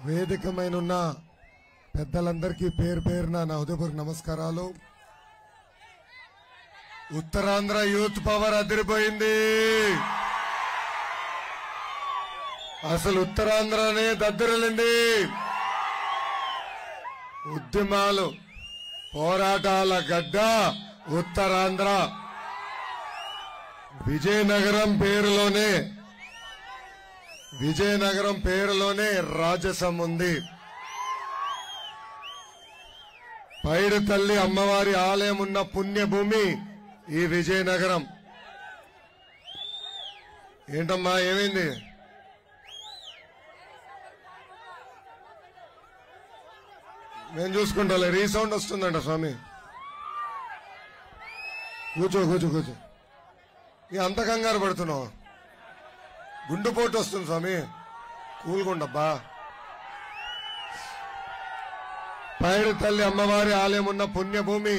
వేదికమైన పెద్దలందరికీ పేరు పేరున నా హృదయపూర్వక నమస్కారాలు. ఉత్తరాంధ్ర యూత్ పవర్ అదిరిపోయింది. అసలు ఉత్తరాంధ్రనే దద్దరిల్లింది. ఉద్యమాలు పోరాటాల గడ్డ ఉత్తరాంధ్ర. విజయనగరం పేరులోనే రాజసం ఉంది. పైడి తల్లి అమ్మవారి ఆలయం ఉన్న పుణ్యభూమి ఈ విజయనగరం. ఏంటమ్మా ఏమైంది? నేను చూసుకుంటా. రీసౌండ్ వస్తుందంట స్వామి. కూర్చో. అంత కంగారు పడుతున్నావు. గుండెపోటు వస్తుంది స్వామి. కూల్గుండబ్బా. పైడి తల్లి అమ్మవారి ఆలయం ఉన్న పుణ్యభూమి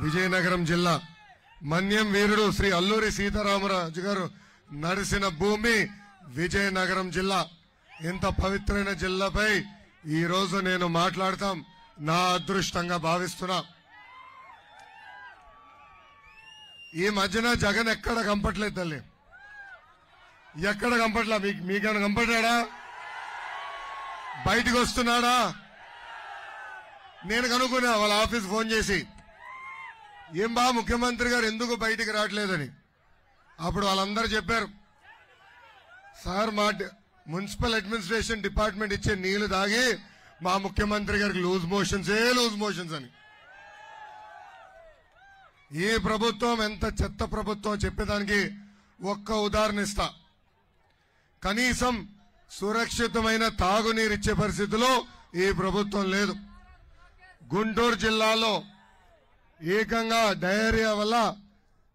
విజయనగరం జిల్లా. మన్యం వీరుడు శ్రీ అల్లూరి సీతారామరాజు గారు నడిసిన భూమి విజయనగరం జిల్లా. ఇంత పవిత్రమైన జిల్లాపై ఈ రోజు నేను మాట్లాడతాం నా అదృష్టంగా భావిస్తున్నా. ఈ మధ్యన జగన్ ఎక్కడ కంపట్లేదు తల్లి, ఎక్కడ కంపట్లా. మీకైనా కంపట్టాడా? బయటికి వస్తున్నాడా? నేను కనుక్కున్నా వాళ్ళ ఆఫీస్ ఫోన్ చేసి, ఏం బా ముఖ్యమంత్రి గారు ఎందుకు బయటికి రావట్లేదని. అప్పుడు వాళ్ళందరూ చెప్పారు, సార్ మా మున్సిపల్ అడ్మినిస్ట్రేషన్ డిపార్ట్మెంట్ ఇచ్చే నీళ్లు తాగి మా ముఖ్యమంత్రి గారికి లూజ్ మోషన్స్ అని. ఈ ప్రభుత్వం ఎంత చెత్త ప్రభుత్వం చెప్పేదానికి ఒక్క ఉదాహరణ ఇస్తా. కనీసం సురక్షితమైన తాగునీరు ఇచ్చే పరిస్థితిలో ఈ ప్రభుత్వం లేదు. గుంటూరు జిల్లాలో ఏకంగా డయేరియా వల్ల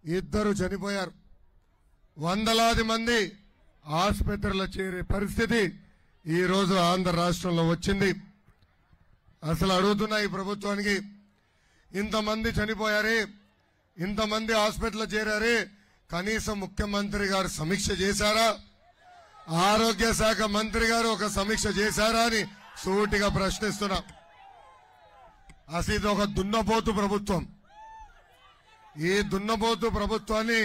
2 చనిపోయారు. వందలాది మంది ఆసుపత్రిలో చేరే పరిస్థితి ఈ రోజు ఆంధ్ర రాష్ట్రంలో వచ్చింది. అసలు అడుగుతున్నా ఈ ప్రభుత్వానికి, ఇంతమంది చనిపోయారే, ఇంతమంది హాస్పిటల్లో చేరారే, కనీసం ముఖ్యమంత్రి గారు సమీక్ష చేశారా? ఆరోగ్య శాఖ మంత్రి గారు ఒక సమీక్ష చేశారా అని సూటిగా ప్రశ్నిస్తున్నా. అసలు ఇది ఒక దున్నపోతు ప్రభుత్వం. ఈ దున్నపోతు ప్రభుత్వాన్ని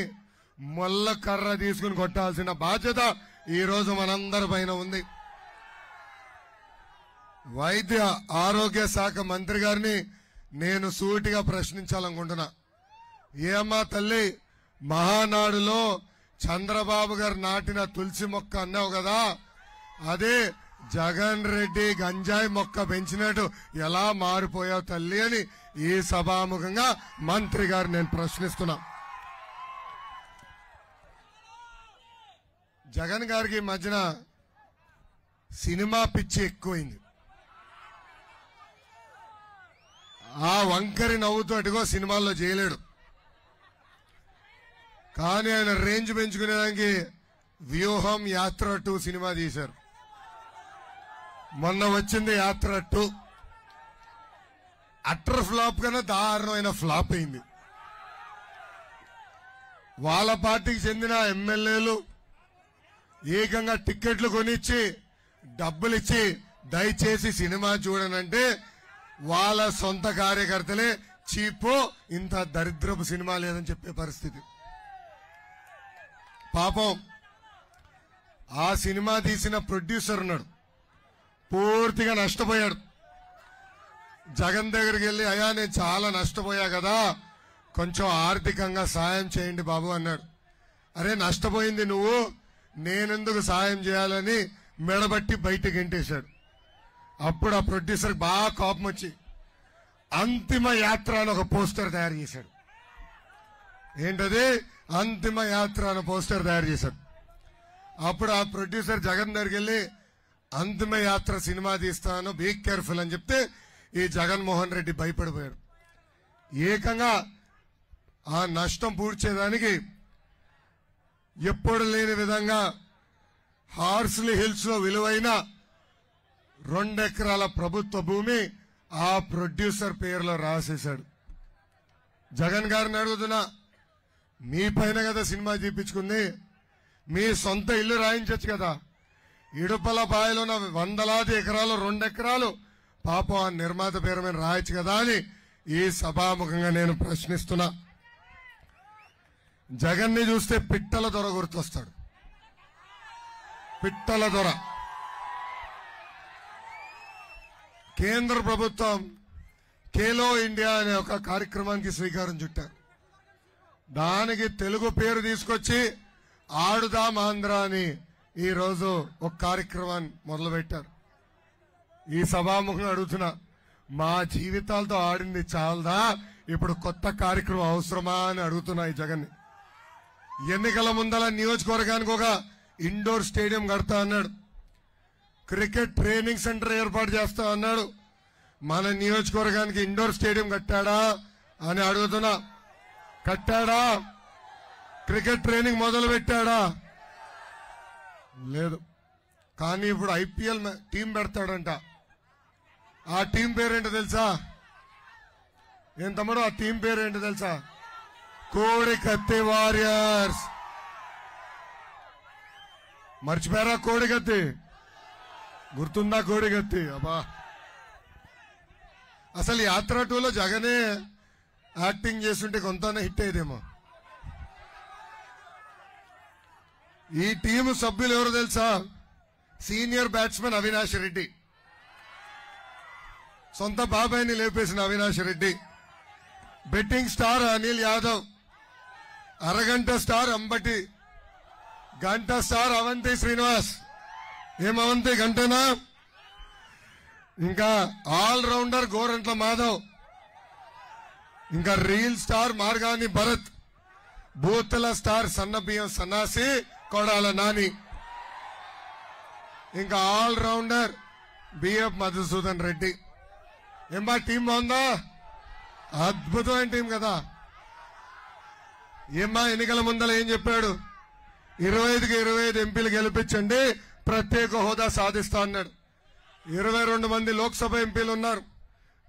మొల్ల కర్ర తీసుకుని కొట్టాల్సిన బాధ్యత ఈ రోజు మనందరి పైన ఉంది. వైద్య ఆరోగ్య శాఖ మంత్రి గారిని నేను సూటిగా ప్రశ్నించాలనుకుంటున్నా. ఏమ్మా తల్లి, మహానాడులో చంద్రబాబు గారు నాటిన తులసి మొక్క అన్నావు కదా, అదే జగన్ రెడ్డి గంజాయి మొక్క పెంచినట్టు ఎలా మారిపోయావు తల్లి అని ఈ సభాముఖంగా మంత్రి గారు నేను ప్రశ్నిస్తున్నా. జగన్ గారికి ఈ మధ్యన సినిమా పిచ్చి ఎక్కువైంది. ఆ వంకరి నవ్వుతూ అటుగో సినిమాల్లో చేయలేడు. కానీ ఆయన రేంజ్ పెంచుకునేదానికి వ్యూహం యాత్ర 2 సినిమా తీశారు. మొన్న వచ్చింది యాత్ర 2. అట్టర్ ఫ్లాప్ కన్నా దారుణమైన ఫ్లాప్ అయింది. వాళ్ళ పార్టీకి చెందిన ఎమ్మెల్యేలు ఏకంగా టిక్కెట్లు కొనిచ్చి డబ్బులిచ్చి దయచేసి సినిమా చూడనంటే వాళ్ళ సొంత కార్యకర్తలే చీపో ఇంత దరిద్రపు సినిమా లేదని చెప్పే పరిస్థితి. పాపం ఆ సినిమా తీసిన ప్రొడ్యూసర్ ఉన్నాడు, పూర్తిగా నష్టపోయాడు. జగన్ దగ్గరికి వెళ్ళి, అయ్యా నేను చాలా నష్టపోయా కదా, కొంచెం ఆర్థికంగా సాయం చేయండి బాబు అన్నాడు. అరే నష్టపోయింది నువ్వు, నేనెందుకు సాయం చేయాలని మెడబట్టి బయటకు గెంటేశాడు. అప్పుడు ఆ ప్రొడ్యూసర్ బాగా కోపం వచ్చి అంతిమ యాత్ర అని ఒక పోస్టర్ తయారు చేశాడు. ఏంటది? అంతిమ యాత్ర అని పోస్టర్ తయారు చేశాడు. అప్పుడు ఆ ప్రొడ్యూసర్ జగన్ దగ్గరికి వెళ్ళి, అంతిమ యాత్ర సినిమా తీస్తాను, బీ కేర్ఫుల్ అని చెప్తే ఈ జగన్మోహన్ రెడ్డి భయపడిపోయాడు. ఏకంగా ఆ నష్టం పూడ్చేదానికి ఎప్పుడు లేని విధంగా హార్స్లీ హిల్స్ లో విలువైన 2 ఎకరాల ప్రభుత్వ భూమి ఆ ప్రొడ్యూసర్ పేరులో రాసేశాడు. జగన్ గారిని అడుగుతున్నా, మీ పైన కదా సినిమా తీపించుకుంది, మీ సొంత ఇల్లు రాయించచ్చు కదా, ఇడుపల బాయిలో ఉన్న వందలాది ఎకరాలు 2 ఎకరాలు పాపం ఆ నిర్మాత పేరు మీద రాయొచ్చు కదా అని ఈ సభాముఖంగా నేను ప్రశ్నిస్తున్నా. జగన్ని చూస్తే పిట్టల దొర గుర్తొస్తాడు. పిట్టల దొర. కేంద్ర ప్రభుత్వం ఖేలో ఇండియా అనే ఒక కార్యక్రమానికి శ్రీకారం చుట్టారు. దానికి తెలుగు పేరు తీసుకొచ్చి ఆడుదాం ఆంధ్ర అని ఈ రోజు ఒక కార్యక్రమాన్ని మొదలుపెట్టారు. ఈ సభాముఖంగా అడుగుతున్నా, మా జీవితాలతో ఆడింది చాలదా, ఇప్పుడు కొత్త కార్యక్రమం అవసరమా అని అడుగుతున్నా ఈ జగన్ని. ఎన్నికల ముందల నియోజకవర్గానికి ఒక ఇండోర్ స్టేడియం కడతా అన్నాడు, క్రికెట్ ట్రైనింగ్ సెంటర్ ఏర్పాటు చేస్తా అన్నాడు. మన నియోజకవర్గానికి ఇండోర్ స్టేడియం కట్టాడా అని అడుగుతున్నా. కట్టాడా? క్రికెట్ ట్రైనింగ్ మొదలు పెట్టాడా? లేదు. కానీ ఇప్పుడు ఐపీఎల్ టీం పెడతాడంట. ఆ టీం పేరేంటో తెలుసా? ఏం తమ్ముడు, ఆ టీం పేరేంటో తెలుసా? కోడికత్తి వారియర్స్. మర్చిపోయారా కోడికత్తి? గుర్తుందా కోడికత్తి? అబ్బా, అసలు యాత్ర 2లో జగనే యాక్టింగ్ చేస్తుంటే కొంతనే హిట్ అయ్యేదేమో. ఈ టీము సభ్యులు ఎవరో తెలుసా? సీనియర్ బ్యాట్స్మెన్ అవినాష్ రెడ్డి, సొంత బాబాయిని లేపేసిన అవినాష్ రెడ్డి, బెట్టింగ్ స్టార్ అనిల్ యాదవ్, అరగంట స్టార్ అంబటి, గంట స్టార్ అవంతి శ్రీనివాస్. ఏమవంతి గంటనా? ఇంకా ఆల్ రౌండర్ గోరంట్ల మాధవ్, ఇంకా రీల్ స్టార్ మార్గాని భరత్, బూతల స్టార్ సన్నబియ్యం సన్నాసి కొడాల నాని, ఇంకా ఆల్ రౌండర్ బిఎఫ్ మధుసూదన్ రెడ్డి. ఏమా టీం బాగుందా? అద్భుతమైన టీం కదా. ఏమా ఎన్నికల ముందర ఏం చెప్పాడు? 25కి 25 ఎంపీలు గెలిపించండి, ప్రత్యేక హోదా సాధిస్తా అన్నాడు. 22 మంది లోక్సభ ఎంపీలు ఉన్నారు,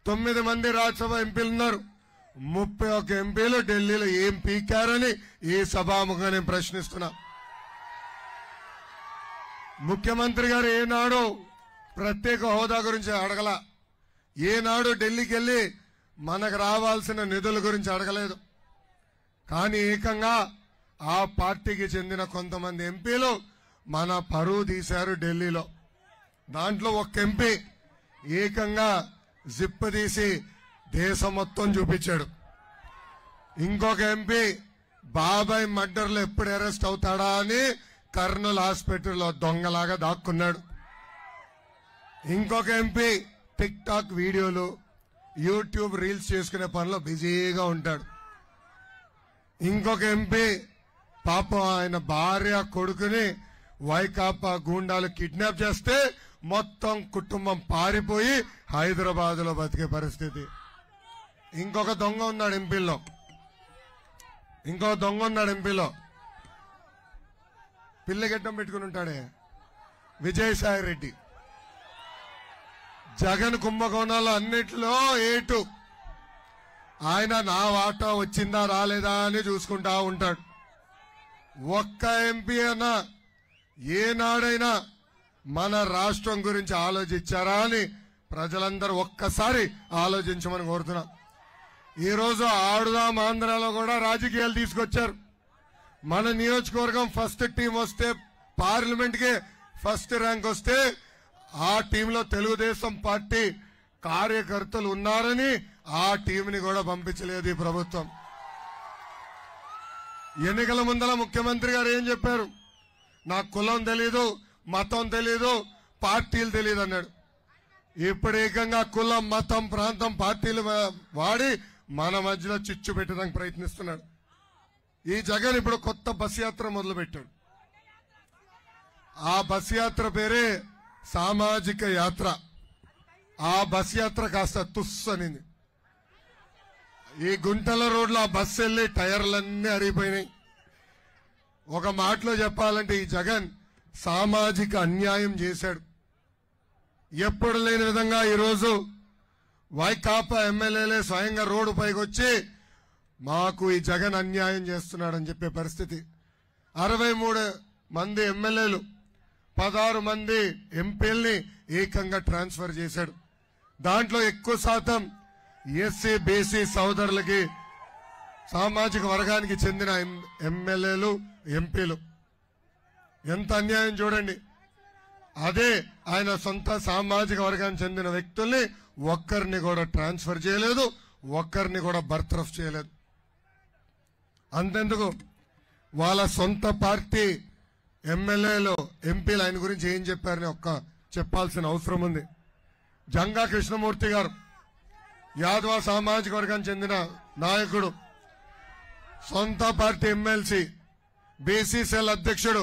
9 మంది రాజ్యసభ ఎంపీలు ఉన్నారు, 31 ఎంపీలు ఢిల్లీలో ఏం పీకారని ఈ సభాముఖంగా నేను ప్రశ్నిస్తున్నా. ముఖ్యమంత్రి గారు ఏనాడు ప్రత్యేక హోదా గురించి అడగల, ఏనాడు ఢిల్లీకి వెళ్లి మనకు రావాల్సిన నిధుల గురించి అడగలేదు. కానీ ఏకంగా ఆ పార్టీకి చెందిన కొంతమంది ఎంపీలు మన పరువు తీశారు ఢిల్లీలో. దాంట్లో ఒక ఎంపీ ఏకంగా జిప్ తీసి దేశం మొత్తం చూపించాడు. ఇంకొక ఎంపీ బాబాయ్ మర్డర్లో ఎప్పుడు అరెస్ట్ అవుతాడా అని కర్నూలు హాస్పిటల్లో దొంగలాగా దాక్కున్నాడు. ఇంకొక ఎంపీ టిక్ టాక్ వీడియోలు, యూట్యూబ్ రీల్స్ చేసుకునే పనిలో బిజీగా ఉంటాడు. ఇంకొక ఎంపీ పాపం ఆయన భార్య కొడుకుని వైకాపా గూండాలు కిడ్నాప్ చేస్తే మొత్తం కుటుంబం పారిపోయి హైదరాబాద్ లో బతికే పరిస్థితి. ఇంకొక దొంగ ఉన్నాడు ఎంపీలో, పిల్లగెట్టం పెట్టుకుని ఉంటాడే విజయసాయి రెడ్డి. జగన్ కుంభకోణాలు అన్నిట్లో ఏటు ఆయన నా వాటా వచ్చిందా రాలేదా అని చూసుకుంటా ఉంటాడు. ఒక్క ఎంపీ అయినా ఏనాడైనా మన రాష్ట్రం గురించి ఆలోచించారా అని ప్రజలందరూ ఒక్కసారి ఆలోచించమని కోరుతున్నా. ఈరోజు ఆడుదాం ఆంధ్రాలో కూడా రాజకీయాలు తీసుకొచ్చారు. మన నియోజకవర్గం ఫస్ట్ టీం వస్తే, పార్లమెంట్ కి ఫస్ట్ ర్యాంక్ వస్తే ఆ టీంలో తెలుగుదేశం పార్టీ కార్యకర్తలు ఉన్నారని ఆ టీంని కూడా పంపించలేదు ఈ ప్రభుత్వం. ఎన్నికల ముందర ముఖ్యమంత్రి గారు ఏం చెప్పారు? నాకు కులం తెలీదు, మతం తెలీదు, పార్టీలు తెలియదు అన్నాడు. ఇప్పుడు ఏకంగా కులం, మతం, ప్రాంతం, పార్టీలు వాడి మన మధ్యలో చిచ్చు పెట్టడానికి ప్రయత్నిస్తున్నాడు. ఈ జగన్ ఇప్పుడు కొత్త బస్ యాత్ర మొదలు పెట్టాడు. ఆ బస్ యాత్ర పేరే సామాజిక యాత్ర. ఆ బస్ యాత్ర కాస్త తుస్ అనింది. ఈ గుంటల రోడ్లో ఆ బస్సు వెళ్లి టైర్లన్నీ అరిగిపోయినాయి. ఒక మాటలో చెప్పాలంటే ఈ జగన్ సామాజిక అన్యాయం చేశాడు. ఎప్పుడు లేని విధంగా ఈరోజు వైకాపా ఎమ్మెల్యేలే స్వయంగా రోడ్డు పైకి వచ్చి మాకు ఈ జగన్ అన్యాయం చేస్తున్నాడని చెప్పే పరిస్థితి. 63 మంది ఎమ్మెల్యేలు 16 మంది ఎంపీల్ని ఏకంగా ట్రాన్స్ఫర్ చేశాడు. దాంట్లో ఎక్కువ శాతం ఎస్సీ బీసీ సోదరులకి సామాజిక వర్గానికి చెందిన ఎమ్మెల్యేలు ఎంపీలు. ఎంత అన్యాయం చూడండి. అదే ఆయన సొంత సామాజిక వర్గానికి చెందిన వ్యక్తుల్ని ఒక్కరిని కూడా ట్రాన్స్ఫర్ చేయలేదు, ఒక్కరిని కూడా బర్తరఫ్ చేయలేదు. అంతెందుకు వాళ్ళ సొంత పార్టీ ఎమ్మెల్యేలు ఎంపీలు ఆయన గురించి ఏం చెప్పారని చెప్పాల్సిన అవసరం ఉంది. జంగా కృష్ణమూర్తి గారు యాదవ సామాజిక వర్గానికి చెందిన నాయకుడు, సొంత పార్టీ ఎమ్మెల్సీ, బీసీసీఎల్ అధ్యక్షుడు.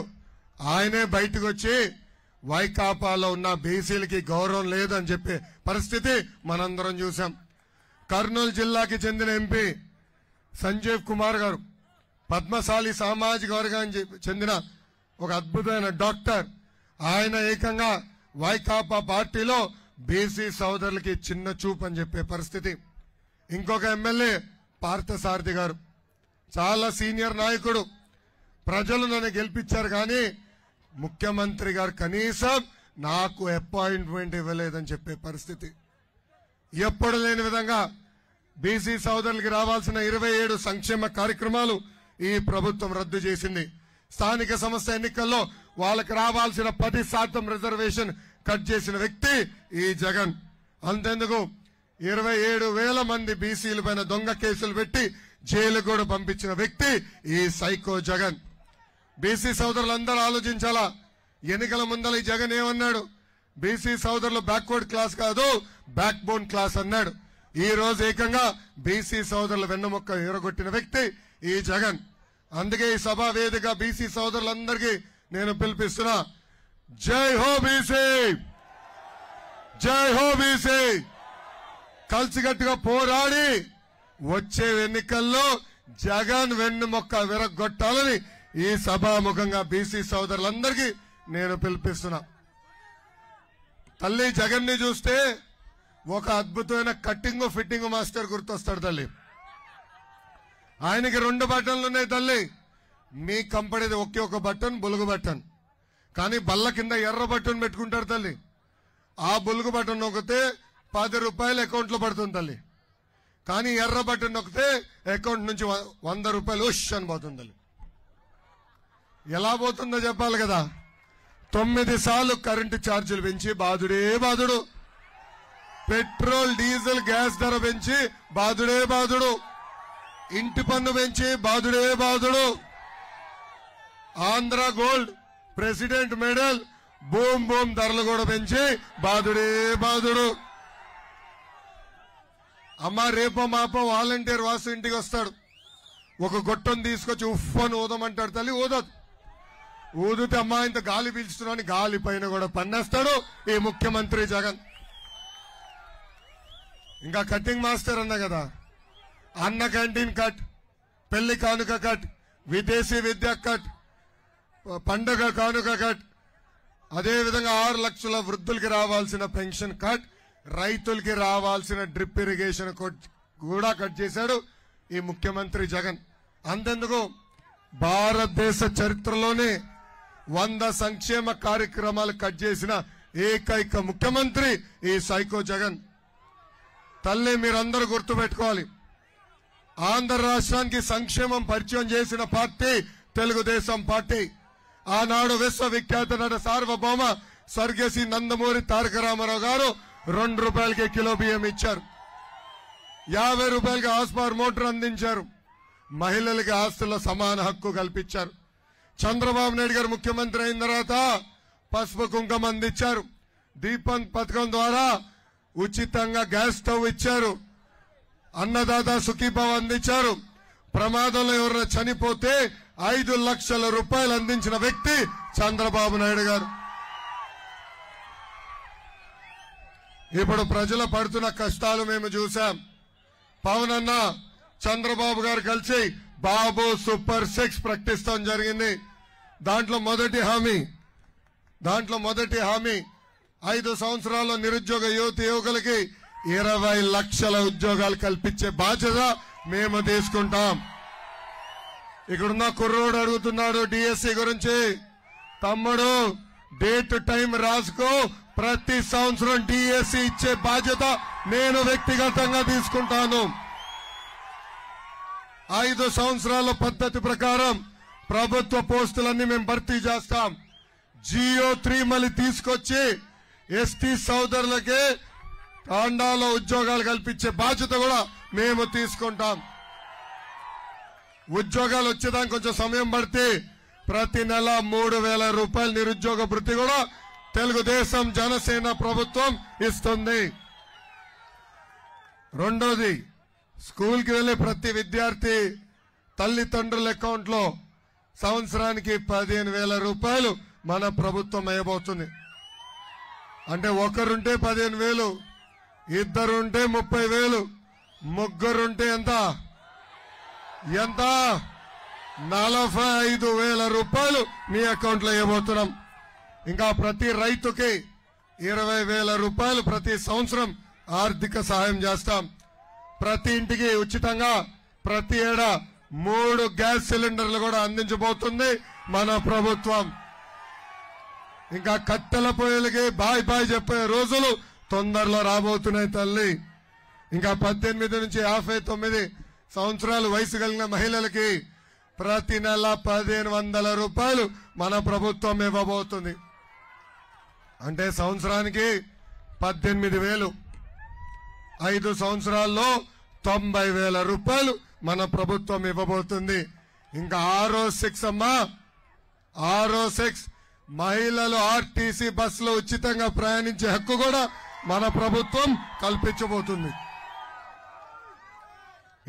ఆయనే బయటకు వచ్చి వైకాపాలో ఉన్న బీసీలకి గౌరవం లేదని చెప్పే పరిస్థితి మనందరం చూసాం. కర్నూలు జిల్లాకి చెందిన ఎంపీ సంజీవ్ కుమార్ గారు పద్మశాలి సామాజిక వర్గానికి చెందిన ఒక అద్భుతమైన డాక్టర్. ఆయన ఏకంగా వైకాపా పార్టీలో బీసీ సోదరులకి చిన్న చూపు అని చెప్పే పరిస్థితి. ఇంకొక ఎమ్మెల్యే పార్థసారథి గారు చాలా సీనియర్ నాయకుడు. ప్రజలు నన్ను గెలిపించారు కానీ ముఖ్యమంత్రి గారు కనీసం నాకు అపాయింట్మెంట్ ఇవ్వలేదని చెప్పే పరిస్థితి. ఎప్పుడు లేని విధంగా బీసీ సోదరులకి రావాల్సిన 27 సంక్షేమ కార్యక్రమాలు ఈ ప్రభుత్వం రద్దు చేసింది. స్థానిక సంస్థ ఎన్నికల్లో వాళ్ళకి రావాల్సిన 10% రిజర్వేషన్ కట్ చేసిన వ్యక్తి ఈ జగన్. అంతెందుకు 27,000 మంది బీసీల పైన దొంగ కేసులు పెట్టి జైలు కూడా పంపించిన వ్యక్తి ఈ సైకో జగన్. బీసీ సోదరులందరూ ఆలోచించాలా. ఎన్నికల ముందల ఈ జగన్ ఏమన్నాడు? బీసీ సోదరులు బ్యాక్వర్డ్ క్లాస్ కాదు, బ్యాక్ బోన్ క్లాస్ అన్నాడు. ఈ రోజు ఏకంగా బీసీ సోదరుల వెన్నెముక్క ఎరగొట్టిన వ్యక్తి ఈ జగన్. అందుకే ఈ సభా వేదిక బీసీ సోదరులందరికీ నేను పిలిపిస్తున్నా, జై హో బీసీ, జై హో బీసీ. కలిసికట్టుగా పోరాడి వచ్చే ఎన్నికల్లో జగన్ వెన్నెముక్క విరగొట్టాలని ఈ సభాముఖంగా బీసీ సోదరులందరికీ నేను పిలిపిస్తున్నా. తల్లి జగన్ ని చూస్తే ఒక అద్భుతమైన కట్టింగ్ ఫిట్టింగ్ మాస్టర్ గుర్తొస్తాడు తల్లి. ఆయనకి 2 బటన్లు ఉన్నాయి తల్లి. మీ కంపెనీది ఒకే ఒక బటన్ బులుగు బటన్, కానీ బల్ల కింద ఎర్ర బటన్ పెట్టుకుంటారు తల్లి. ఆ బులుగు బటన్ నొక్కితే 10 రూపాయలు అకౌంట్ లో పడుతుంది తల్లి. కానీ ఎర్ర బటన్ నొక్కితే అకౌంట్ నుంచి 100 రూపాయలు ఉష్ అని పోతుంది తల్లి. ఎలా పోతుందో చెప్పాలి కదా. 9 సార్లు కరెంటు ఛార్జీలు పెంచి బాధుడే బాధుడు, పెట్రోల్ డీజిల్ గ్యాస్ ధర పెంచి బాధుడే బాధుడు, ఇంటి పన్ను పెంచి బాధుడే బాధుడు, Andhra gold, president medal, boom boom ధరలు కూడా పెంచి బాధుడే బాధుడు. అమ్మ రేపో మాపో వాలంటీర్ వాసు ఇంటికి వస్తాడు, ఒక గొట్టం తీసుకొచ్చి ఉఫ్ అని ఊదమంటాడు తల్లి. ఊదదు. ఊదితే అమ్మా ఇంత గాలి పీల్చుతున్నాని గాలి పైన కూడా పన్నేస్తాడు ఈ ముఖ్యమంత్రి జగన్. ఇంకా కటింగ్ మాస్టర్ అన్నా కదా, అన్న క్యాంటీన్ కట్, పెళ్లి కానుక కట్, విదేశీ విద్య కట్, పండగ కానుక కట్, అదేవిధంగా 6 లక్షల వృద్ధులకి రావాల్సిన పెన్షన్ కట్, రైతులకి రావాల్సిన డ్రిప్ ఇరిగేషన్ కూడా కట్ చేశాడు ఈ ముఖ్యమంత్రి జగన్. అంతెందుకు భారతదేశ చరిత్రలోనే 100 సంక్షేమ కార్యక్రమాలు కట్ చేసిన ఏకైక ముఖ్యమంత్రి ఈ సైకో జగన్. తల్లి మీరందరూ గుర్తుపెట్టుకోవాలి, ఆంధ్ర రాష్ట్రానికి సంక్షేమం పరిచయం చేసిన పార్టీ తెలుగుదేశం పార్టీ. ఆనాడు విశ్వవిఖ్యాత నట సార్వభౌమ స్వర్గశ్రీ నందమూరి తారక రామారావు గారు 2 రూపాయలకి కిలో బియ్యం ఇచ్చారు, 50 రూపాయలకి హాస్పార్ మోటార్ అందించారు, మహిళలకి ఆస్తుల్లో సమాన హక్కు కల్పించారు. చంద్రబాబు నాయుడు గారు ముఖ్యమంత్రి అయిన తర్వాత పసుపు కుంకుమ అందించారు, దీపం పథకం ద్వారా ఉచితంగా గ్యాస్ స్టవ్ ఇచ్చారు, అన్నదాత సుఖీభావ అందించారు. ప్రమాదంలో ఎవరైనా చనిపోతే 5 లక్షల రూపాయలు అందించిన వ్యక్తి చంద్రబాబు నాయుడు గారు. ఇప్పుడు ప్రజలు పడుతున్న కష్టాలు మేము చూసాం. పవన్ అన్న చంద్రబాబు గారు కలిసి బాబు సూపర్ 6 ప్రకటిస్తాం జరిగింది. దాంట్లో మొదటి హామీ 5 సంవత్సరాల్లో నిరుద్యోగ యువకులకి 20 లక్షల ఉద్యోగాలు కల్పించే బాధ్యత మేము తీసుకుంటాం. ఇక్కడున్న కుర్రోడు అడుగుతున్నాడు డిఎస్సి గురించి, తమ్ముడు డేట్ టైం రాసుకో. ప్రతి సంవత్సరం డిఎస్సి ఇచ్చే బాధ్యత నేను వ్యక్తిగతంగా తీసుకుంటాను. 5 సంవత్సరాల పద్ధతి ప్రకారం ప్రభుత్వ పోస్టులన్నీ మేము భర్తీ చేస్తాం. జియో 3 మళ్ళీ తీసుకొచ్చి ఎస్టీ సోదరులకే తాండాలో ఉద్యోగాలు కల్పించే బాధ్యత కూడా మేము తీసుకుంటాం. ఉద్యోగాలు వచ్చేదానికి కొంచెం సమయం పడితే ప్రతి నెల 3,000 రూపాయల నిరుద్యోగ భృతి కూడా తెలుగుదేశం జనసేన ప్రభుత్వం ఇస్తుంది. రెండోది, స్కూల్కి వెళ్లే ప్రతి విద్యార్థి తల్లిదండ్రుల అకౌంట్ లో సంవత్సరానికి 15,000 రూపాయలు మన ప్రభుత్వం వేయబోతుంది. అంటే ఒకరుంటే 15,000, ఇద్దరుంటే 30,000, ముగ్గురుంటే ఎంత 45,000 రూపాయలు మీ అకౌంట్ లో వేయబోతున్నాం. ఇంకా ప్రతి రైతుకి 20,000 రూపాయలు ప్రతి సంవత్సరం ఆర్థిక సహాయం చేస్తాం. ప్రతి ఇంటికి ఉచితంగా ప్రతి ఏడా 3 గ్యాస్ సిలిండర్లు కూడా అందించబోతుంది మన ప్రభుత్వం. ఇంకా కట్టెల పొయ్యిలకి బాయ్ బాయ్ చెప్పే రోజులు తొందరలో రాబోతున్నాయి తల్లి. ఇంకా 18 నుంచి 59 సంవత్సరాలు వయసు కలిగిన మహిళలకి ప్రతి నెల 1,500 రూపాయలు మన ప్రభుత్వం ఇవ్వబోతుంది. అంటే సంవత్సరానికి 18,000, 5 సంవత్సరాల్లో 90,000 రూపాయలు మన ప్రభుత్వం ఇవ్వబోతుంది. ఇంకా ఆరో 6 అమ్మా, ఆరో 6 మహిళలు ఆర్టీసీ బస్సులో ఉచితంగా ప్రయాణించే హక్కు కూడా మన ప్రభుత్వం కల్పించబోతుంది.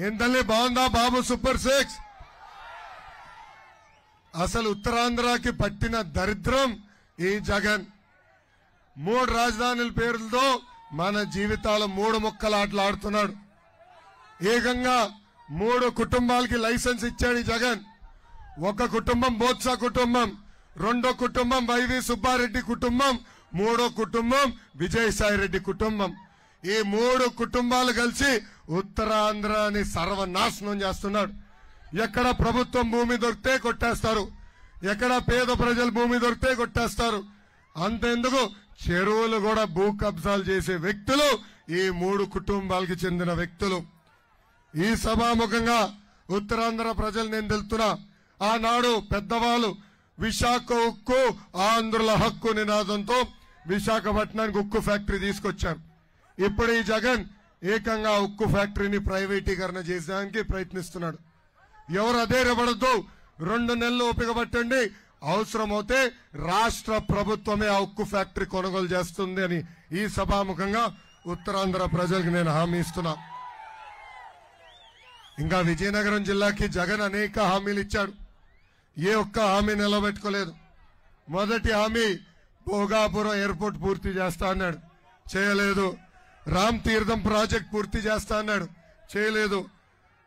ఏంటల్లి బాగుందా బాబు సూపర్ 6? అసలు ఉత్తరాంధ్రకి పట్టిన దరిద్రం ఈ జగన్. 3 రాజధానుల పేర్లతో మన జీవితాలు 3 ముక్కలాటలు ఆడుతున్నాడు. ఏకంగా 3 కుటుంబాలకి లైసెన్స్ ఇచ్చాడు ఈ జగన్. ఒక కుటుంబం బోత్స కుటుంబం, రెండో కుటుంబం వైవి సుబ్బారెడ్డి కుటుంబం, మూడో కుటుంబం విజయసాయిరెడ్డి కుటుంబం. ఈ 3 కుటుంబాలు కలిసి ఉత్తరాంధ్రని సర్వనాశనం చేస్తున్నాడు. ఎక్కడ ప్రభుత్వం భూమి దొరికితే కొట్టేస్తారు, ఎక్కడ పేద ప్రజల భూమి దొరికితే కొట్టేస్తారు. అంతెందుకు చెరువులు కూడా భూ కబ్జాలు చేసే వ్యక్తులు ఈ 3 కుటుంబాలకి చెందిన వ్యక్తులు. ఈ సభాముఖంగా ఉత్తరాంధ్ర ప్రజలు నేను తెలుతున్నా, ఆనాడు పెద్దవాళ్ళు విశాఖ ఉక్కు ఆంధ్రుల హక్కు నినాదంతో విశాఖపట్నానికి ఉక్కు ఫ్యాక్టరీ తీసుకొచ్చారు. ఇప్పుడు ఈ జగన్ ఏకంగా ఉక్కు ఫ్యాక్టరీని ప్రైవేటీకరణ చేసేదానికి ప్రయత్నిస్తున్నాడు. ఎవరు అధైర్యపడద్దు, 2 నెలలు ఓపిక పట్టండి, అవసరమైతే రాష్ట్ర ప్రభుత్వమే ఆ ఉక్కు ఫ్యాక్టరీ కొనుగోలు చేస్తుంది అని ఈ సభాముఖంగా ఉత్తరాంధ్ర ప్రజలకు నేను హామీ ఇస్తున్నా. ఇంకా విజయనగరం జిల్లాకి జగన్ అనేక హామీలు ఇచ్చాడు. ఏ ఒక్క హామీ నిలబెట్టుకోలేదు. మొదటి హామీ భోగాపురం ఎయిర్పోర్ట్ పూర్తి చేస్తా అన్నాడు, చేయలేదు. రామ్ తీర్థం ప్రాజెక్ట్ పూర్తి చేస్తా అన్నాడు, చేయలేదు.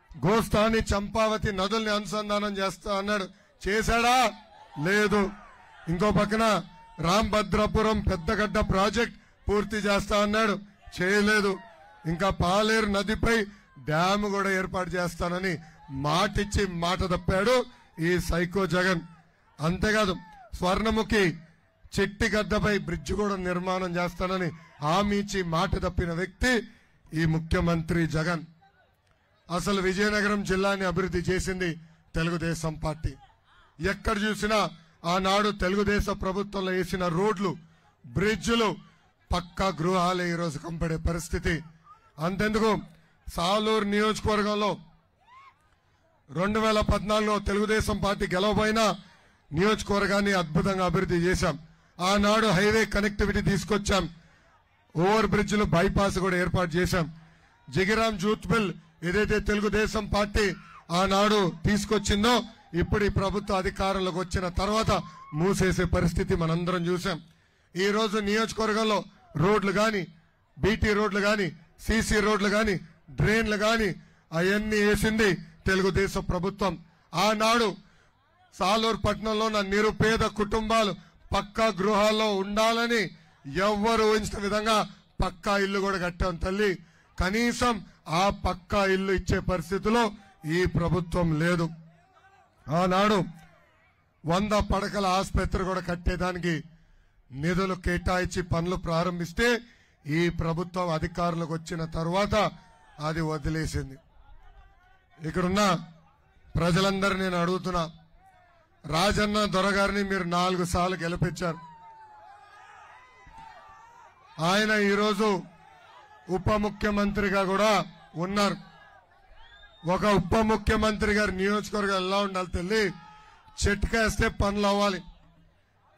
గోస్తాని చంపావతి నదుల్ని అనుసంధానం చేస్తా అన్నాడు, చేశాడా? లేదు. ఇంకో పక్కన రాంభద్రపురం పెద్దగడ్డ ప్రాజెక్ట్ పూర్తి చేస్తా అన్నాడు, చేయలేదు. ఇంకా పాలేరు నదిపై డ్యామ్ కూడా ఏర్పాటు చేస్తానని మాటిచ్చి మాట తప్పాడు ఈ సైకో జగన్. అంతేకాదు స్వర్ణముఖి చెట్టిగడ్డపై బ్రిడ్జ్ కూడా నిర్మాణం చేస్తానని హామీ ఇచ్చి మాట తప్పిన వ్యక్తి ఈ ముఖ్యమంత్రి జగన్. అసలు విజయనగరం జిల్లాని అభివృద్ధి చేసింది తెలుగుదేశం పార్టీ. ఎక్కడ చూసినా ఆనాడు తెలుగుదేశం ప్రభుత్వంలో వేసిన రోడ్లు, బ్రిడ్జ్లు, పక్కా గృహాలే ఈరోజు కంపడే పరిస్థితి. అంతెందుకు సాలూరు నియోజకవర్గంలో 2014లో తెలుగుదేశం పార్టీ గెలవబోయిన నియోజకవర్గాన్ని అద్భుతంగా అభివృద్ధి చేశాం. ఆనాడు హైవే కనెక్టివిటీ తీసుకొచ్చాం, ఓవర్ బ్రిడ్జ్లు, బైపాస్ కూడా ఏర్పాటు చేశాం. జగిరాం జూత్ బిల్ ఏదైతే తెలుగుదేశం పార్టీ ఆనాడు తీసుకొచ్చిందో ఇప్పుడు ఈ ప్రభుత్వ అధికారంలోకి వచ్చిన తర్వాత మూసేసే పరిస్థితి మనందరం చూసాం. ఈ రోజు నియోజకవర్గంలో రోడ్లు గాని, బీటీ రోడ్లు గాని, సీసీ రోడ్లు గాని, డ్రైన్లు గాని అవన్నీ వేసింది తెలుగుదేశం ప్రభుత్వం. ఆనాడు సాలూరు పట్టణంలో ఉన్న నిరుపేద కుటుంబాలు పక్కా గృహాల్లో ఉండాలని ఎవ్వరు ఊహించిన విధంగా పక్కా ఇల్లు కూడా కట్టాం తల్లి. కనీసం ఆ పక్కా ఇల్లు ఇచ్చే పరిస్థితిలో ఈ ప్రభుత్వం లేదు. ఆనాడు 100 పడకల ఆసుపత్రి కూడా కట్టేదానికి నిధులు కేటాయించి పనులు ప్రారంభిస్తే ఈ ప్రభుత్వం అధికారులకు వచ్చిన తర్వాత అది వదిలేసింది. ఇక్కడున్న ప్రజలందరూ నేను అడుగుతున్నా, రాజన్న దొరగారిని మీరు 4 సార్లు గెలిపించారు. ఆయన ఈరోజు ఉప ముఖ్యమంత్రిగా కూడా ఉన్నారు. ఒక ఉప ముఖ్యమంత్రి గారి నియోజకవర్గం ఎలా ఉండాలి తెల్లి, చెట్టుకేస్తే పనులు అవ్వాలి.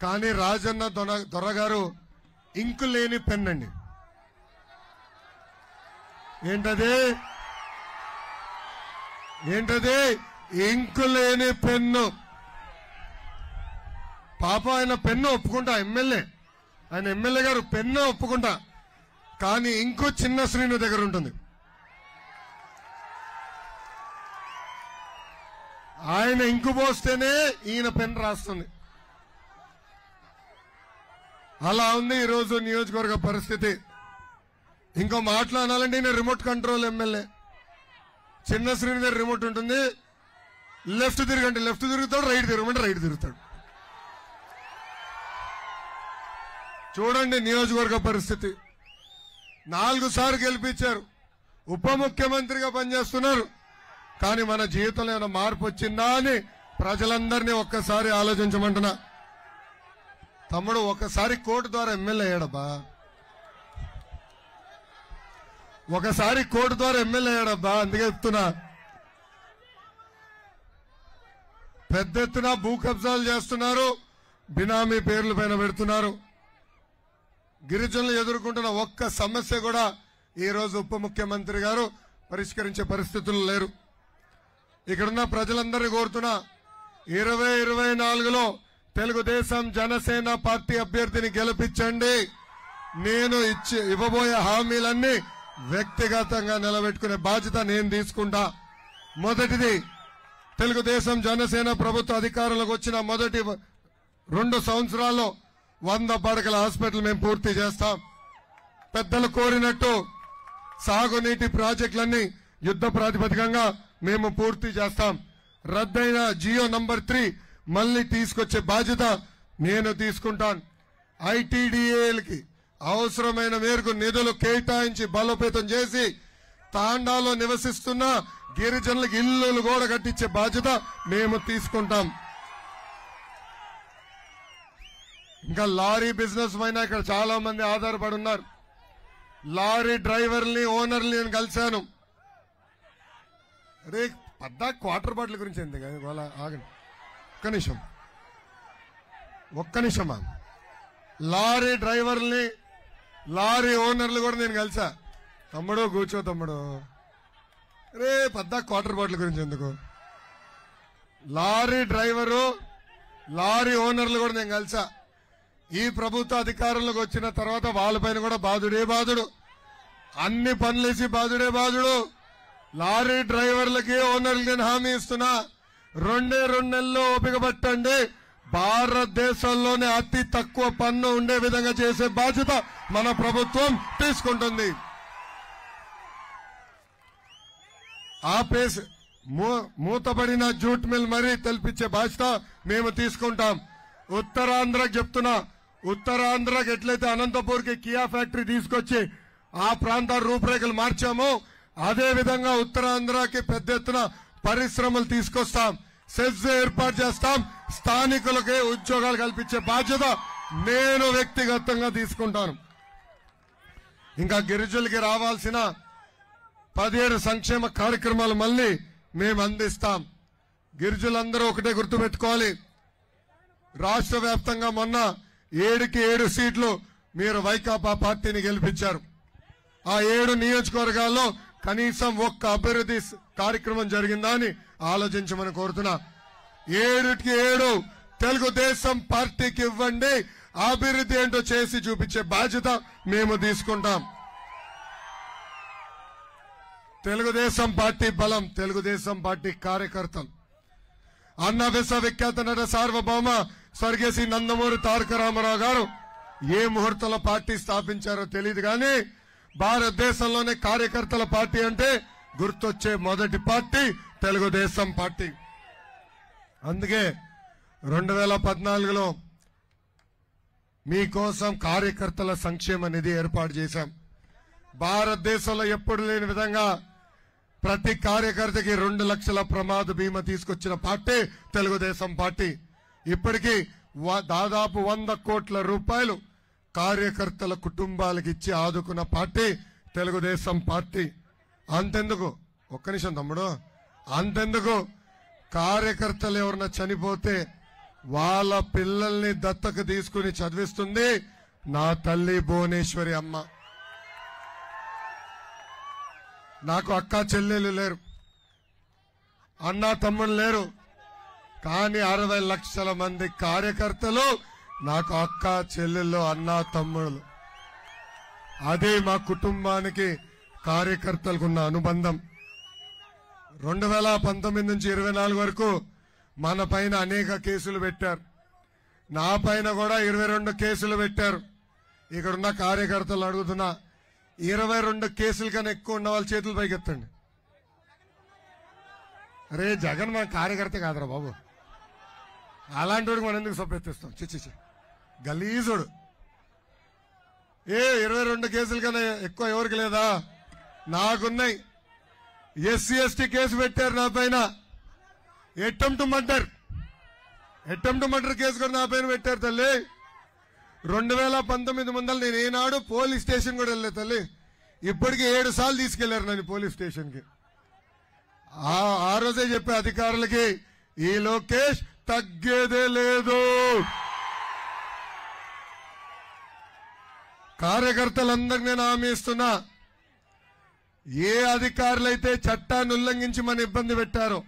కానీ రాజన్న దొరగారు ఇంకు లేని పెన్ అండి. ఏంటది ఇంకు లేని పెన్ను. పాప ఆయన పెన్ను ఒప్పుకుంటా, ఆయన ఎమ్మెల్యే గారు పెన్ను ఒప్పుకుంటా, కానీ ఇంకో చిన్న శ్రీను దగ్గర ఉంటుంది. ఆయన ఇంకు పోస్తేనే ఈయన పెన్ రాస్తుంది. అలా ఉంది ఈరోజు నియోజకవర్గ పరిస్థితి. ఇంకో మాట్లాడాలంటే ఈయన రిమోట్ కంట్రోల్ ఎమ్మెల్యే. చిన్న శ్రీని దగ్గర రిమోట్ ఉంటుంది, లెఫ్ట్ తిరగంటే లెఫ్ట్ తిరుగుతాడు, రైట్ తిరగమంటే రైట్ తిరుగుతాడు. చూడండి నియోజకవర్గ పరిస్థితి. 4 సార్లు గెలిపించారు, ఉప ముఖ్యమంత్రిగా పనిచేస్తున్నారు. కానీ మన జీవితంలో ఏమైనా మార్పు వచ్చిందా అని ప్రజలందరినీ ఒక్కసారి ఆలోచించమంటున్నా. తమ్ముడు ఒకసారి కోర్టు ద్వారా ఎమ్మెల్యే అయ్యాడబ్బా, ఒకసారి కోర్టు ద్వారా ఎమ్మెల్యే అయ్యాడబ్బా. అందుకే చెప్తున్నా, పెద్ద ఎత్తున భూ కబ్జాలు చేస్తున్నారు, బినామీ పేర్ల పైన పెడుతున్నారు. గిరిజనులు ఎదుర్కొంటున్న ఒక్క సమస్య కూడా ఈ రోజు ఉప ముఖ్యమంత్రి గారు పరిష్కరించే పరిస్థితులు లేరు. ఇక్కడున్న ప్రజలందరినీ కోరుతున్నా, 2024లో తెలుగుదేశం జనసేన పార్టీ అభ్యర్థిని గెలిపించండి. నేను ఇవ్వబోయే హామీలన్నీ వ్యక్తిగతంగా నిలబెట్టుకునే బాధ్యత నేను తీసుకుంటా. మొదటిది, తెలుగుదేశం జనసేన ప్రభుత్వ అధికారంలోకి వచ్చిన మొదటి 2 సంవత్సరాల్లో 100 పడకల హాస్పిటల్ మేము పూర్తి చేస్తాం. పెద్దలు కోరినట్టు సాగునీటి ప్రాజెక్టులన్నీ యుద్ధ ప్రాతిపదికంగా మేము పూర్తి చేస్తాం. రద్దయిన జియో నంబర్ 3 మళ్లీ తీసుకొచ్చే బాధ్యత నేను తీసుకుంటాను. ఐటీడీఏలకి అవసరమైన మేరకు నిధులు కేటాయించి బలోపేతం చేసి తాండాలో నివసిస్తున్న గిరిజనులకు ఇల్లులు కూడా కట్టించే బాధ్యత మేము తీసుకుంటాం. ఇంకా లారీ బిజినెస్ పైన ఇక్కడ చాలా మంది ఆధారపడి ఉన్నారు. లారీ డ్రైవర్ని ఓనర్ని నేను కలిశాను. రే పద్దా క్వార్టర్ బాటిల్ గురించి ఎందుకు ఆగండి, ఒక్క నిమిషమా. లారీ డ్రైవర్ని లారీ ఓనర్లు కూడా నేను కలిసా. తమ్ముడు కూర్చో తమ్ముడు, రే పద్దా క్వార్టర్ బాటిల్ గురించి ఎందుకు. లారీ డ్రైవరు లారీ ఓనర్లు కూడా నేను కలిసా. ఈ ప్రభుత్వ అధికారంలోకి వచ్చిన తర్వాత వాళ్ళపైన కూడా బాధుడే బాధుడు, అన్ని పనులేసి బాధుడే బాధుడు. లారీ డ్రైవర్లకి ఓనర్లకి నేను హామీ ఇస్తున్నా, 2 నెలల్లో ఓపిక పట్టండి. భారతదేశంలోనే అతి తక్కువ పన్ను ఉండే విధంగా చేసే బాధ్యత మన ప్రభుత్వం తీసుకుంటుంది. ఆపేసి మూతపడిన జూట్ మిల్ మరీ తెలిపించే బాధ్యత మేము తీసుకుంటాం. ఉత్తరాంధ్రకు చెప్తున్నా, ఉత్తరాంధ్రకు ఎట్లయితే అనంతపూర్కి కియా ఫ్యాక్టరీ తీసుకొచ్చి ఆ ప్రాంత రూపురేఖలు మార్చామో అదే విధంగా ఉత్తరాంధ్రకి పెద్ద ఎత్తున పరిశ్రమలు తీసుకొస్తాం, సెజ్ ఏర్పాటు చేస్తాం, స్థానికులకే ఉద్యోగాలు కల్పించే బాధ్యత నేను వ్యక్తిగతంగా తీసుకుంటాను. ఇంకా గిరిజనులకి రావాల్సిన 17 సంక్షేమ కార్యక్రమాలు మళ్ళీ మేము అందిస్తాం. గిరిజనులందరూ ఒకటే గుర్తుపెట్టుకోవాలి, రాష్ట్ర వ్యాప్తంగా మొన్న 7కి 7 సీట్లు మీరు వైకాపా పార్టీని గెలిపించారు. ఆ 7 నియోజకవర్గాల్లో కనీసం ఒక్క అభివృద్ధి కార్యక్రమం జరిగిందా అని ఆలోచించమని కోరుతున్నా. 7కి 7 తెలుగుదేశం పార్టీకి ఇవ్వండి, అభివృద్ధి ఏంటో చేసి చూపించే బాధ్యత మేము తీసుకుంటాం. తెలుగుదేశం పార్టీ బలం, తెలుగుదేశం పార్టీ కార్యకర్తలు. అన్న విశ్వవిఖ్యాత నట సార్వభౌమ స్వర్గీయ నందమూరి తారక రామారావు గారు ఏ ముహూర్తంలో పార్టీ స్థాపించారో తెలియదు కానీ భారతదేశంలోనే కార్యకర్తల పార్టీ అంటే గుర్తొచ్చే మొదటి పార్టీ తెలుగుదేశం పార్టీ. అందుకే 2014లో మీకోసం కార్యకర్తల సంక్షేమ నిధి ఏర్పాటు చేశాం. భారతదేశంలో ఎప్పుడు లేని విధంగా ప్రతి కార్యకర్తకి 2 లక్షల ప్రమాద బీమా తీసుకొచ్చిన పార్టీ తెలుగుదేశం పార్టీ. ఇప్పటికీ దాదాపు 100 కోట్ల రూపాయలు కార్యకర్తల కుటుంబాలకు ఇచ్చి ఆదుకున్న పార్టీ తెలుగుదేశం పార్టీ. అంతెందుకు, ఒక్క నిమిషం తమ్ముడు, అంతెందుకు కార్యకర్తలు ఎవరన్నా చనిపోతే వాళ్ళ పిల్లల్ని దత్తకు తీసుకుని చదివిస్తుంది నా తల్లి భువనేశ్వరి అమ్మ. నాకు అక్క చెల్లెలు లేరు, అన్నా తమ్ముళ్ళు లేరు, కానీ 60 లక్షల మంది కార్యకర్తలు నాకు అక్క చెల్లెళ్ళు అన్నా తమ్ముళ్ళు. అదే మా కుటుంబానికి కార్యకర్తలకు ఉన్న అనుబంధం. 2019 నుంచి 24 వరకు మన పైన అనేక కేసులు పెట్టారు. నా పైన కూడా 22 కేసులు పెట్టారు. ఇక్కడున్న కార్యకర్తలు అడుగుతున్నా, 22 కేసుల కన్నా ఎక్కువ ఉన్న వాళ్ళ చేతులు పైకెత్తండి. అరే జగన్ మన కార్యకర్త కాదురా బాబు, అలాంటి వాడికి మనం ఎందుకు సొప్పెత్తిస్తాం? చిచ్చి గలీజుడు. 22 కేసుల కన్నా ఎక్కువ ఎవరికి లేదా? నాకున్నాయి. ఎస్సీ ఎస్టీ కేసు పెట్టారు నా పైన, అటెంప్ట్ మర్డర్ కేసు కూడా నా పైన పెట్టారు తల్లి. 2019 ముందర నేను ఏనాడు పోలీస్ స్టేషన్ కూడా వెళ్ళలేదు తల్లి. ఇప్పటికీ 7 సార్లు తీసుకెళ్లారు నన్ను పోలీస్ స్టేషన్ కి. ఆ రోజే చెప్పే అధికారులకి, ఈ లోకేష్ తగ్గేదే లేదు. కార్యకర్తలందరికీ నేను హామీ ఇస్తున్నా, ఏ అధికారులైతే చట్టాన్ని ఉల్లంఘించి మన ఇబ్బంది పెట్టారో,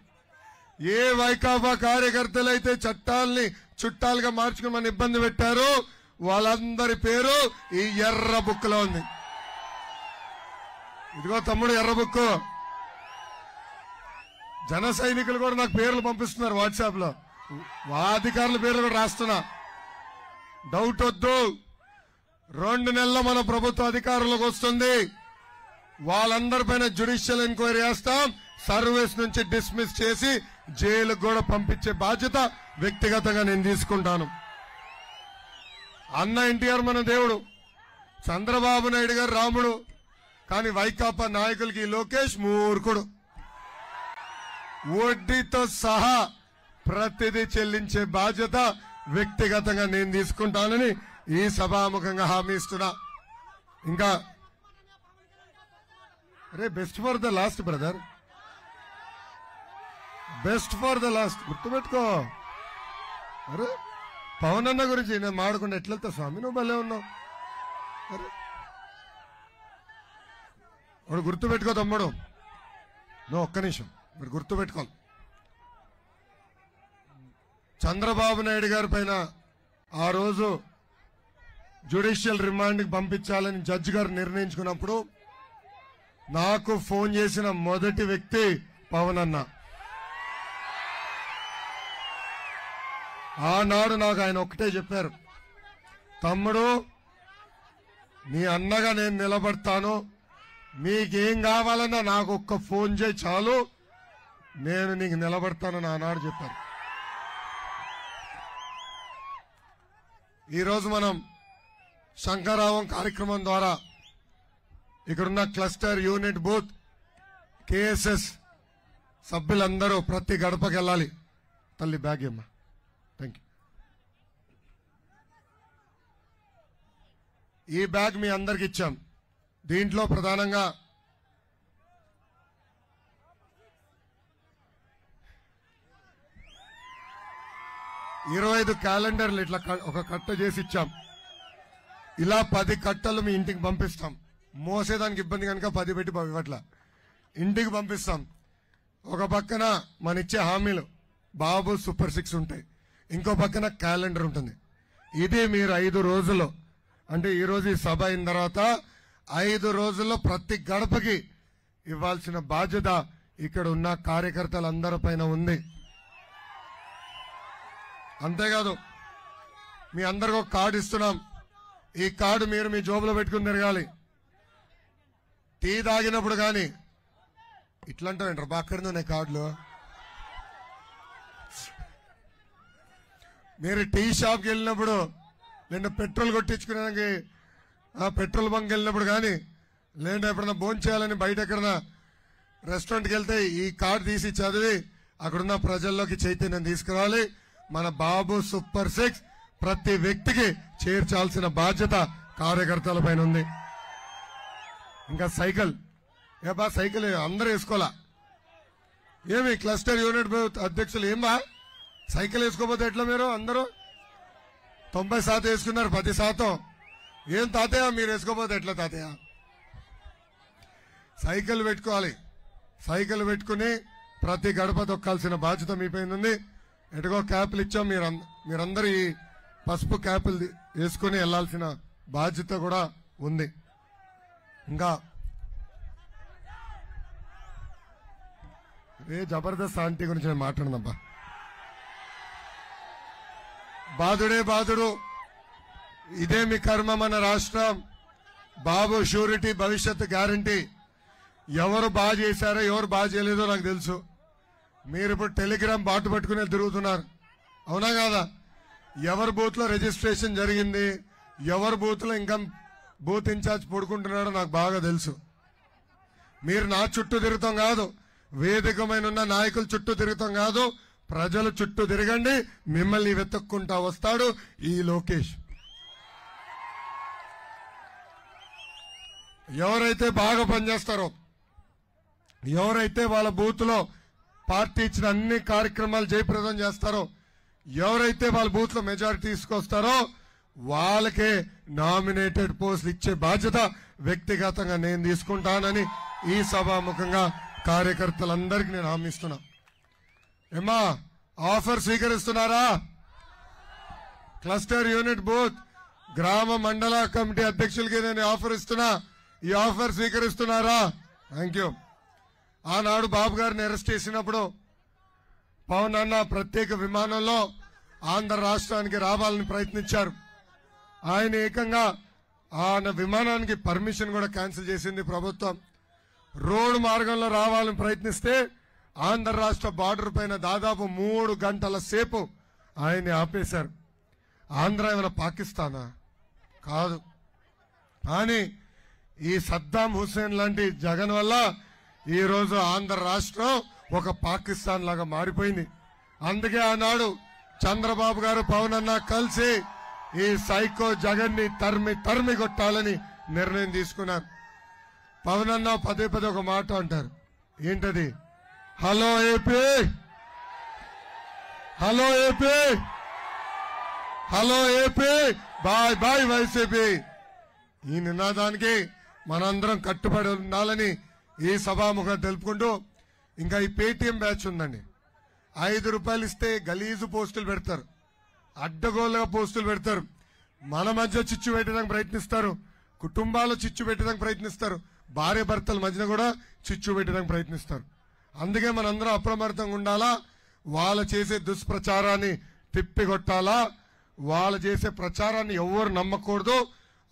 ఏ వైకాపా కార్యకర్తలైతే చట్టాలని చుట్టాలుగా మార్చుకుని మన ఇబ్బంది పెట్టారో వాళ్ళందరి పేరు ఈ ఎర్ర బుక్ లో ఉంది. ఇదిగో తమ్ముడు ఎర్ర బుక్. జన సైనికులు కూడా నాకు పేర్లు పంపిస్తున్నారు వాట్సాప్ లో, అధికారుల పేర్లు కూడా రాస్తున్నా. డౌట్ వద్దు, 2 నెలల్లో మన ప్రభుత్వ అధికారులకు వస్తుంది. వాళ్ళందరిపైన జ్యుడిషియల్ ఎంక్వైరీ చేస్తాం. సర్వీస్ నుంచి డిస్మిస్ చేసి జైలుకు కూడా పంపించే బాధ్యత వ్యక్తిగతంగా నేను తీసుకుంటాను. అన్న ఎన్టీఆర్ మన దేవుడు, చంద్రబాబు నాయుడు గారు రాముడు, కానీ వైకాపా నాయకులకి లోకేష్ మూర్ఖుడు. వడ్డీతో సహా ప్రతిదీ చెల్లించే బాధ్యత వ్యక్తిగతంగా నేను తీసుకుంటానని ఈ సభాముఖంగా హామీ ఇస్తున్నా. ఇంకా అరే best for the last brother, best for the last గుర్తుపెట్టుకో. అరే పవన్ అన్న గురించి నేను మాడకుండా ఎట్లెళ్తా స్వామి, నువ్వు భలే ఉన్నావు. అరే వాడు గుర్తుపెట్టుకో తమ్ముడు, నువ్వు ఒక్క నిమిషం మీరు గుర్తుపెట్టుకోవాలి. చంద్రబాబు నాయుడు గారి పైన ఆ రోజు జ్యుడిషియల్ రిమాండ్కి పంపించాలని జడ్జి గారు నిర్ణయించుకున్నప్పుడు నాకు ఫోన్ చేసిన మొదటి వ్యక్తి పవన్ అన్న. ఆనాడు నాకు ఆయన ఒక్కటే చెప్పారు, తమ్ముడు నీ అన్నగా నేను నిలబడతాను, మీకేం కావాలన్నా నాకు ఒక్క ఫోన్ చేయి చాలు, నేను నీకు నిలబడతానని ఆనాడు చెప్పారు. ఈరోజు మనం శంకరావం కార్యక్రమం ద్వారా ఇక్కడున్న క్లస్టర్ యూనిట్ బూత్ కేఎస్ఎస్ సభ్యులందరూ ప్రతి గడపకి వెళ్ళాలి. తల్లి బ్యాగ్ అమ్మా, థ్యాంక్ యూ. ఈ బ్యాగ్ మీ అందరికి ఇచ్చాం. దీంట్లో ప్రధానంగా క్యాలెండర్లు ఇట్లా ఒక కట్ట చేసి ఇచ్చాం. ఇలా 10 కట్టలు మీ ఇంటికి పంపిస్తాం. మోసేదానికి ఇబ్బంది కనుక 10 పెట్టి ఇవ్వట్లా, ఇంటికి పంపిస్తాం. ఒక పక్కన మన ఇచ్చే హామీలు బాబు సూపర్ 6 ఉంటాయి, ఇంకో పక్కన క్యాలెండర్ ఉంటుంది. ఇది మీరు 5 రోజుల్లో, అంటే ఈ రోజు ఈ సభ అయిన తర్వాత 5 రోజుల్లో ప్రతి గడపకి ఇవ్వాల్సిన బాధ్యత ఇక్కడ ఉన్న కార్యకర్తలందరిపైన ఉంది. అంతేకాదు మీ అందరికి ఒక కార్డు ఇస్తున్నాం. ఈ కార్డు మీరు మీ జోబులో పెట్టుకుని తిరగాలి. టీ తాగినప్పుడు కానీ ఇట్లా అంటారంటారు, బాక్కడితో ఉన్నాయి కార్డులు. మీరు టీ షాప్కి వెళ్ళినప్పుడు లేదంటే పెట్రోల్ కొట్టించుకునేదానికి పెట్రోల్ బంక్ వెళ్ళినప్పుడు కానీ లేదంటే ఎప్పుడన్నా భోజనం చేయాలని బయట ఎక్కడన్నా రెస్టారెంట్కి వెళ్తే ఈ కార్డు తీసి చదివి అక్కడున్న ప్రజల్లోకి చైతన్యం తీసుకురావాలి. మన బాబు సూపర్ 6 ప్రతి వ్యక్తికి చేర్చాల్సిన బాధ్యత కార్యకర్తల పైన ఉంది. ఇంకా సైకిల్ సైకిల్ అందరూ వేసుకోవాలా? ఏమి క్లస్టర్ యూనిట్ అధ్యక్షులు ఏమా సైకిల్ వేసుకోపోతే ఎట్లా? మీరు అందరూ 90% వేసుకున్నారు, 10%. ఏం తాతయ్య మీరు వేసుకోపోతే ఎట్లా తాతయ్య? సైకిల్ పెట్టుకోవాలి. సైకిల్ పెట్టుకుని ప్రతి గడప తొక్కాల్సిన బాధ్యత మీ పైన ఉంది. ఎటుగో క్యాప్లు ఇచ్చాం, మీరందరూ ఈ పసుపు క్యాపులు వేసుకుని వెళ్లాల్సిన బాధ్యత కూడా ఉంది. ఇంకా జబర్దస్త్ ఆంటీ గురించి నేను మాట్లాడినబ్బా. బాధుడే బాధుడు, ఇదే మీ కర్మ. మన రాష్ట్రం బాబు షూరిటీ, భవిష్యత్తు గ్యారంటీ. ఎవరు బాగా చేశారో ఎవరు బాగా చేయలేదో నాకు తెలుసు. మీరు ఇప్పుడు టెలిగ్రామ్ బాటు పట్టుకుని తిరుగుతున్నారు, అవునా కాదా? ఎవరి బూత్ లో రిజిస్ట్రేషన్ జరిగింది, ఎవరి బూత్ లో ఇంకా బూత్ ఇన్ఛార్జ్ పడుకుంటున్నాడో నాకు బాగా తెలుసు. మీరు నా చుట్టూ తిరుగుతాం కాదు, వేదికమైన ఉన్న నాయకుల చుట్టూ తిరుగుతాం కాదు, ప్రజల చుట్టూ తిరగండి. మిమ్మల్ని వెతుక్కుంటా వస్తాడు ఈ లోకేష్. ఎవరైతే బాగా పనిచేస్తారో, ఎవరైతే వాళ్ళ బూత్ లో పార్టీ ఇచ్చిన అన్ని కార్యక్రమాలు జయప్రదం చేస్తారో, ఎవరైతే వాళ్ళ బూత్ లో మెజారిటీ తీసుకొస్తారో వాళ్ళకే నామినేటెడ్ పోస్టులు ఇచ్చే బాధ్యత వ్యక్తిగతంగా నేను తీసుకుంటానని ఈ సభాముఖంగా కార్యకర్తలందరికీ నేను హామీ ఇస్తున్నా. ఏమా ఆఫర్ స్వీకరిస్తున్నారా? క్లస్టర్ యూనిట్ బూత్ గ్రామ మండల కమిటీ అధ్యక్షులకి నేను ఆఫర్ ఇస్తున్నా. ఈ ఆఫర్ స్వీకరిస్తున్నారా? Thank you. ఆనాడు బాబు గారిని అరెస్ట్ చేసినప్పుడు పవన్ అన్న ప్రత్యేక విమానంలో ఆంధ్ర రాష్ట్రానికి రావాలని ప్రయత్నించారు. ఆయన ఏకంగా ఆయన విమానానికి పర్మిషన్ కూడా క్యాన్సిల్ చేసింది ప్రభుత్వం. రోడ్డు మార్గంలో రావాలని ప్రయత్నిస్తే ఆంధ్ర రాష్ట్ర బార్డర్ పైన దాదాపు 3 గంటల సేపు ఆయన్ని ఆపేశారు. ఆంధ్ర ఏమైనా పాకిస్తానా? కాదు. కానీ ఈ సద్దాం హుస్సేన్ లాంటి జగన్ వల్ల ఈ రోజు ఆంధ్ర రాష్ట్రం ఒక పాకిస్తాన్ లాగా మారిపోయింది. అందుకే ఆనాడు చంద్రబాబు గారు పవన్ అన్న కలిసి ఈ సైకో జగన్ ని తరిమి కొట్టాలని నిర్ణయం తీసుకున్నారు. పవన్ అన్న పదే పదే ఒక మాట అంటారు, ఏంటది? Hello AP, hello AP, hello AP, bye bye YCP. ఈ నినాదానికి మనందరం కట్టుబడి ఉండాలని ఈ సభాముఖం తెలుపుకుంటూ, ఇంకా ఈ పేటీఎం బ్యాచ్ ఉందండి. 5 రూపాయలు ఇస్తే గలీజు పోస్టులు పెడతారు, అడ్డగోలుగా పోస్టులు పెడతారు, మన మధ్య చిచ్చు పెట్టడానికి ప్రయత్నిస్తారు, కుటుంబాలు చిచ్చు పెట్టడానికి ప్రయత్నిస్తారు, భార్య భర్తల మధ్యన కూడా చిచ్చు పెట్టడానికి ప్రయత్నిస్తారు. అందుకే మనందరం అప్రమత్తంగా ఉండాలా. వాళ్ళు చేసే దుష్ప్రచారాన్ని తిప్పికొట్టాలా. వాళ్ళు చేసే ప్రచారాన్ని ఎవరు నమ్మకూడదు.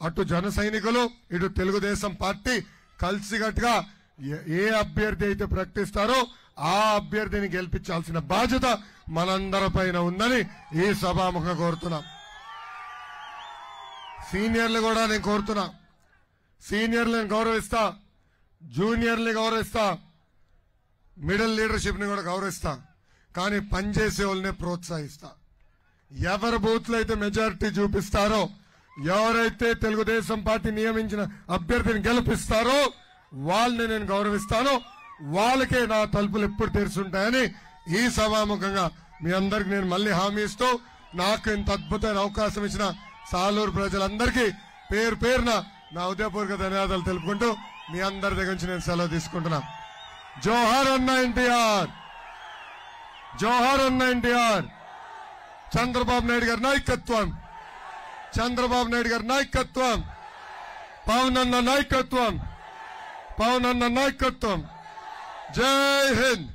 అటు జన సైనికులు, ఇటు తెలుగుదేశం పార్టీ కలిసికట్టుగా ఏ అభ్యర్థి అయితే ప్రకటిస్తారో ఆ అభ్యర్థిని గెలిపించాల్సిన బాధ్యత మనందరి పైన ఉందని ఈ సభాముఖంగా కోరుతున్నా. సీనియర్లు కూడా నేను కోరుతున్నా. సీనియర్లను గౌరవిస్తా, జూనియర్ని గౌరవిస్తా, మిడిల్ లీడర్షిప్ ని కూడా గౌరవిస్తా, కానీ పనిచేసే వాళ్ళనే ప్రోత్సహిస్తా. ఎవరి బూత్ లో అయితే మెజారిటీ చూపిస్తారో, ఎవరైతే తెలుగుదేశం పార్టీ నియమించిన అభ్యర్థిని గెలిపిస్తారో వాళ్ళని నేను గౌరవిస్తాను. వాళ్ళకే నా తలుపులు ఎప్పుడు తెరుచుంటాయని ఈ సభాముఖంగా మీ అందరికి నేను మళ్ళీ హామీ ఇస్తూ, నాకు ఇంత అద్భుతమైన అవకాశం ఇచ్చిన సాలూరు ప్రజలందరికీ పేరు పేరున నా ఉదయపూర్వక ధన్యవాదాలు తెలుపుకుంటూ మీ అందరి దగ్గర నుంచి నేను సెలవు తీసుకుంటున్నా. జోహార్ అన్న ఎన్టీఆర్, జోహార్ అన్న ఎన్టీఆర్. చంద్రబాబు నాయుడు గారి నాయకత్వం, చంద్రబాబు నాయుడు గారి నాయకత్వం, పవన్ అన్న నాయకత్వం, పవన్ అన్న నాయకత్వం. జై హింద్.